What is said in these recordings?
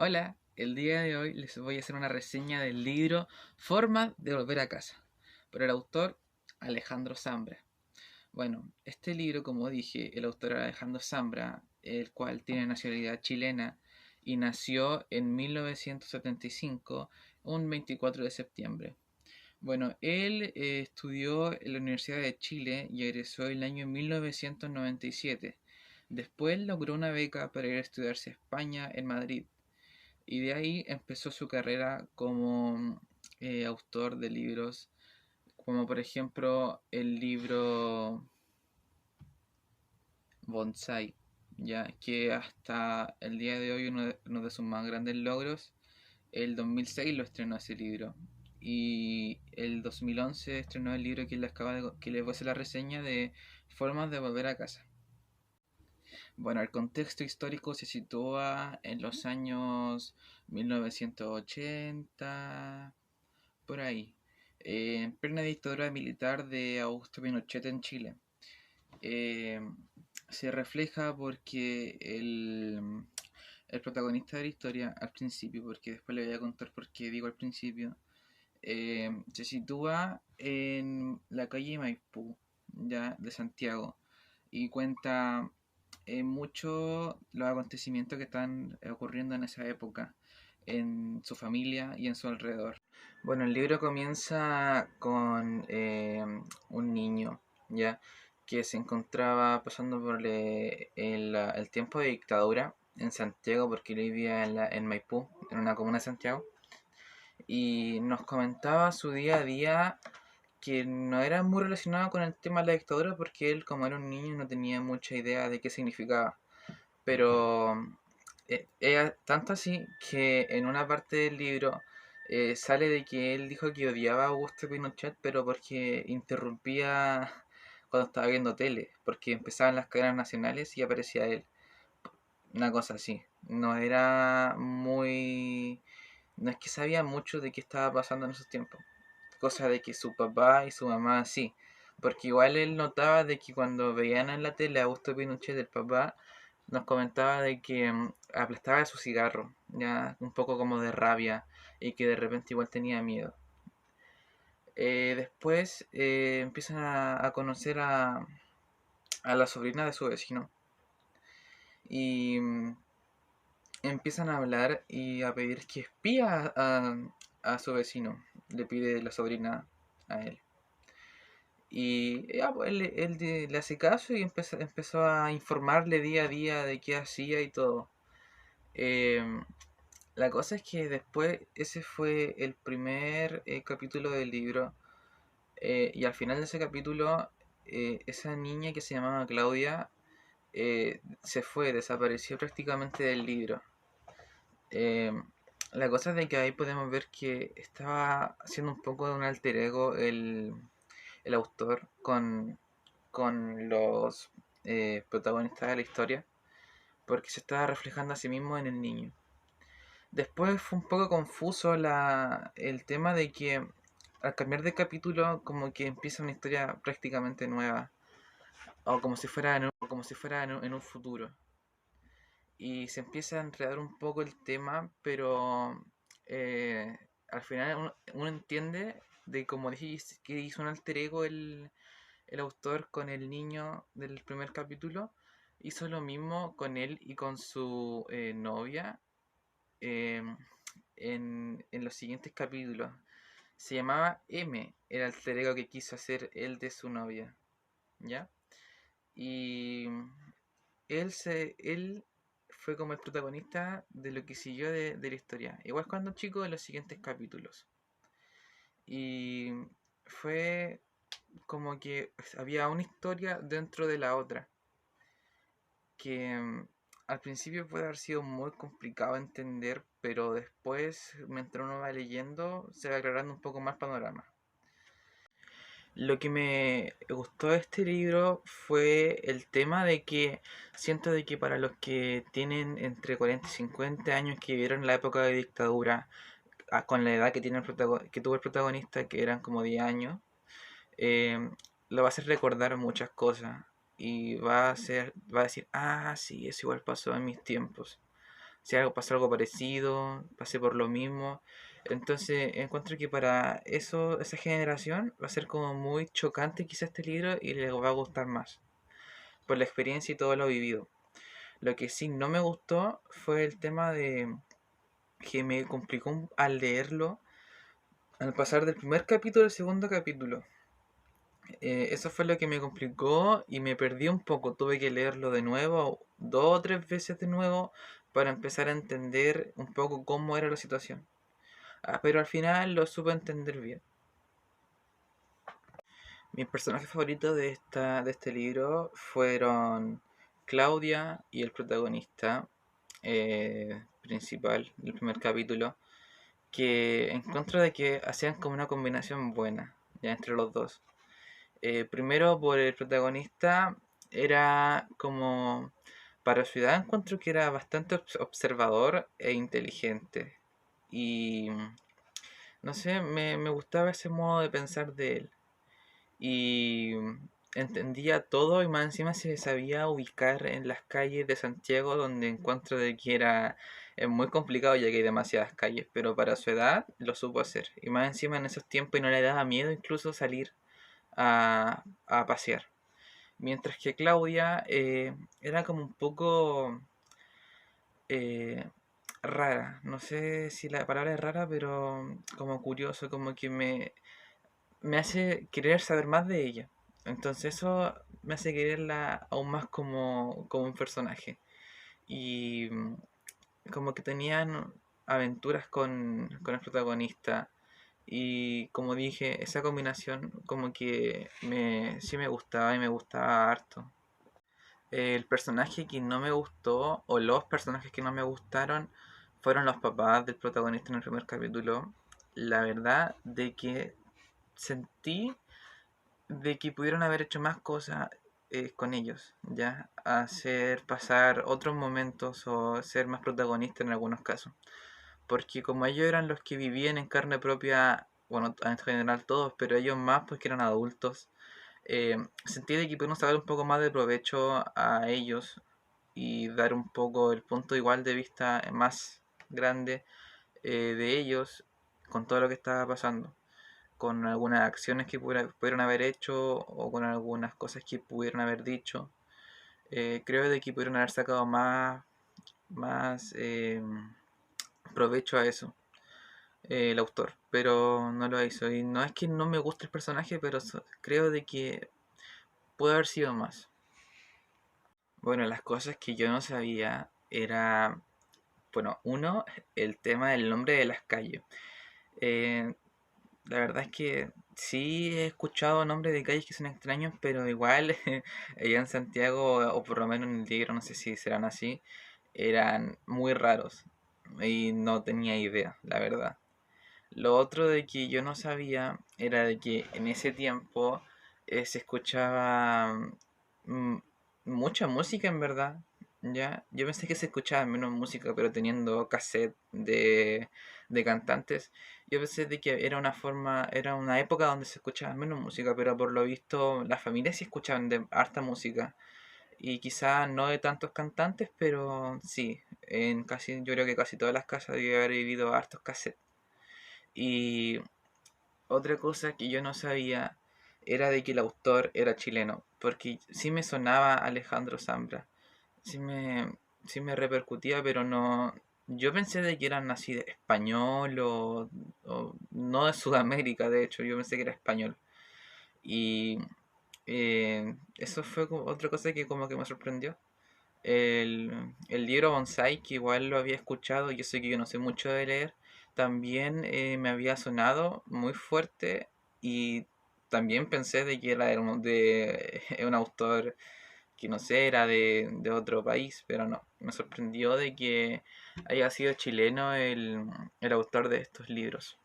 Hola, el día de hoy les voy a hacer una reseña del libro Formas de volver a casa, por el autor Alejandro Zambra. Bueno, este libro, como dije, el autor era Alejandro Zambra, el cual tiene nacionalidad chilena y nació en 1975, un 24 de septiembre. Bueno, él estudió en la Universidad de Chile y egresó el año 1997. Después logró una beca para ir a estudiarse a España en Madrid y de ahí empezó su carrera como autor de libros, como por ejemplo el libro Bonsai, ya que hasta el día de hoy uno de sus más grandes logros. El 2006 lo estrenó ese libro y el 2011 estrenó el libro que les voy a hacer la reseña de Formas de volver a casa. Bueno, el contexto histórico se sitúa en los años 1980, por ahí, en plena dictadura militar de Augusto Pinochet en Chile. Eh, Se refleja porque el protagonista de la historia, al principio, porque después le voy a contar por qué digo al principio, se sitúa en la calle Maipú, ya, de Santiago, y cuenta mucho los acontecimientos que están ocurriendo en esa época, en su familia y en su alrededor. Bueno, el libro comienza con un niño, ya, que se encontraba pasando por el tiempo de dictadura en Santiago, porque él vivía en Maipú, en una comuna de Santiago, y nos comentaba su día a día que no era muy relacionado con el tema de la dictadura, porque él, como era un niño, no tenía mucha idea de qué significaba. Pero era tanto así que en una parte del libro sale de que él dijo que odiaba a Augusto Pinochet, pero porque interrumpía cuando estaba viendo tele, porque empezaban las cadenas nacionales y aparecía él. Una cosa así. No era muy... No es que sabía mucho de qué estaba pasando en esos tiempos. Cosa de que su papá y su mamá sí. Porque igual él notaba de que cuando veían en la tele a Augusto Pinochet, el papá, nos comentaba de que aplastaba su cigarro, ya un poco como de rabia, y que de repente igual tenía miedo. Después empiezan a conocer a la sobrina de su vecino y empiezan a hablar y a pedir que espía a su vecino. Le pide la sobrina a él. Y ya, pues, le hace caso y empezó a informarle día a día de qué hacía y todo. Em, la cosa es que después ese fue el primer capítulo del libro, y al final de ese capítulo esa niña que se llamaba Claudia se fue, desapareció prácticamente del libro. Em, la cosa es de que ahí podemos ver que estaba haciendo un poco de un alter ego el autor con los protagonistas de la historia, porque se estaba reflejando a sí mismo en el niño. Después fue un poco confuso el tema de que al cambiar de capítulo como que empieza una historia prácticamente nueva, o como si fuera en un futuro. Y se empieza a enredar un poco el tema, pero al final uno entiende de como dije que hizo un alter ego el autor con el niño del primer capítulo, hizo lo mismo con él y con su novia eh, en los siguientes capítulos. Se llamaba M, el alter ego que quiso hacer él de su novia, ¿ya? Y él fue como el protagonista de lo que siguió de la historia. Igual cuando chico de los siguientes capítulos. Y fue como que había una historia dentro de la otra. Que al principio puede haber sido muy complicado entender, pero después, mientras uno va leyendo, se va aclarando un poco más el panorama. Lo que me gustó de este libro fue el tema de que siento de que para los que tienen entre 40 y 50 años que vivieron la época de dictadura, con la edad que, que tuvo el protagonista, que eran como 10 años, eh, lo va a hacer recordar muchas cosas y va a decir, ah, sí, eso igual pasó en mis tiempos. si algo pasó algo parecido, pasé por lo mismo. Entonces encuentro que para eso, esa generación va a ser como muy chocante quizá este libro y les va a gustar más, por la experiencia y todo lo vivido. Lo que sí no me gustó fue el tema de que me complicó al leerlo, al pasar del primer capítulo al segundo capítulo. Eso fue lo que me complicó y me perdí un poco. Tuve que leerlo de nuevo, dos o tres veces de nuevo, para empezar a entender un poco cómo era la situación. Pero al final lo supe entender bien. Mis personajes favoritos de este libro fueron Claudia y el protagonista principal del primer capítulo, que en contra de que hacían como una combinación buena ya entre los dos. Primero por el protagonista, era como para su edad encuentro que era bastante observador e inteligente. Y no sé, me gustaba ese modo de pensar de él. Y entendía todo y más encima se sabía ubicar en las calles de Santiago, donde encuentro de que era muy complicado ya que hay demasiadas calles, pero para su edad lo supo hacer. Y más encima en esos tiempos y no le daba miedo incluso salir a pasear. Mientras que Claudia era como un poco eh, rara. No sé si la palabra es rara, pero como curioso, como que me hace querer saber más de ella. Entonces eso me hace quererla aún más como un personaje. Y como que tenían aventuras con el protagonista. Y como dije, esa combinación como que sí me gustaba y me gustaba harto. El personaje que no me gustó, o los personajes que no me gustaron, fueron los papás del protagonista en el primer capítulo. La verdad de que sentí de que pudieron haber hecho más cosas con ellos, ya, hacer pasar otros momentos o ser más protagonistas en algunos casos. Porque como ellos eran los que vivían en carne propia, bueno, en general todos, pero ellos más porque eran adultos, sentí de que pudieron sacar un poco más de provecho a ellos y dar un poco el punto igual de vista más grande de ellos con todo lo que estaba pasando, con algunas acciones que pudieron haber hecho o con algunas cosas que pudieron haber dicho. Creo de que pudieron haber sacado más provecho a eso el autor, pero no lo hizo. Y no es que no me guste el personaje, pero creo de que puede haber sido más. Bueno, las cosas que yo no sabía era, bueno, uno, el tema del nombre de las calles. Eh, la verdad es que sí he escuchado nombres de calles que son extraños, pero igual allá en Santiago, o por lo menos en el libro, no sé si serán así, eran muy raros y no tenía idea, la verdad. Lo otro de que yo no sabía era de que en ese tiempo se escuchaba mm, mucha música en verdad. ¿Ya? Yo pensé que se escuchaba menos música, pero teniendo cassette de cantantes, yo pensé de que era una forma, era una época donde se escuchaba menos música, pero por lo visto las familias sí escuchaban de harta música. Y quizás no de tantos cantantes, pero sí, en casi, yo creo que casi todas las casas debe haber vivido hartos cassettes. Y otra cosa que yo no sabía era de que el autor era chileno, porque sí me sonaba Alejandro Zambra, sí me, sí me repercutía, pero no, yo pensé de que eran así de español o no de Sudamérica, de hecho, yo pensé que era español. Y eso fue otra cosa que como que me sorprendió. El libro Bonsai, que igual lo había escuchado, yo sé que yo no sé mucho de leer, también me había sonado muy fuerte y también pensé de que era de un autor que no sé, era de otro país, pero no, me sorprendió de que haya sido chileno el autor de estos libros.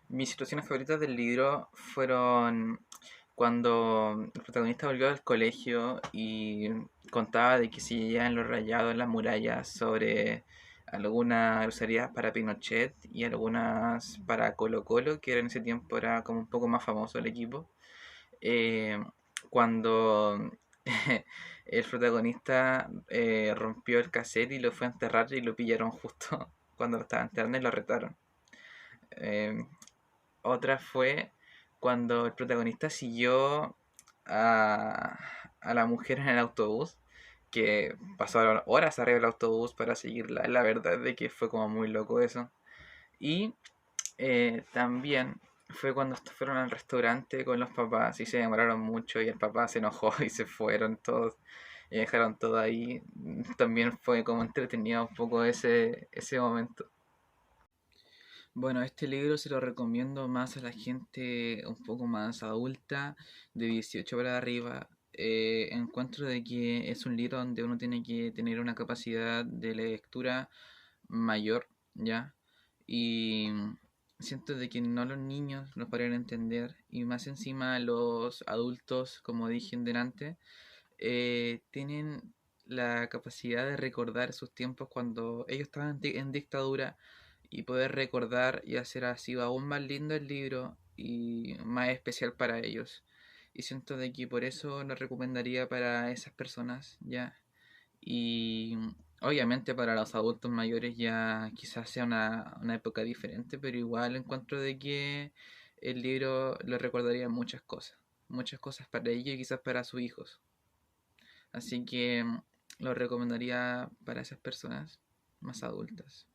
Mis situaciones favoritas del libro fueron cuando el protagonista volvió al colegio y contaba de que se leían los rayados en las murallas sobre algunas groserías para Pinochet y algunas para Colo Colo, que en ese tiempo era como un poco más famoso el equipo. Eh, cuando el protagonista rompió el cassette y lo fue a enterrar y lo pillaron justo cuando lo estaba enterrando y lo retaron. Eh, Otra fue cuando el protagonista siguió a, a la mujer en el autobús, que pasaron horas arriba del autobús para seguirla. La verdad es de que fue como muy loco eso. Y también fue cuando fueron al restaurante con los papás y se demoraron mucho y el papá se enojó y se fueron todos y dejaron todo ahí. También fue como entretenido un poco ese momento. Bueno, este libro se lo recomiendo más a la gente un poco más adulta, de 18 para arriba. Encuentro de que es un libro donde uno tiene que tener una capacidad de lectura mayor, ¿ya? Y siento de que no los niños lo podrían entender, y más encima los adultos, como dije delante, tienen la capacidad de recordar sus tiempos cuando ellos estaban en dictadura y poder recordar y hacer así aún más lindo el libro y más especial para ellos. Y siento de que por eso lo recomendaría para esas personas, ¿ya? Y obviamente para los adultos mayores ya quizás sea una época diferente, pero igual encuentro de que el libro le recordaría muchas cosas para ellos y quizás para sus hijos. Así que lo recomendaría para esas personas más adultas.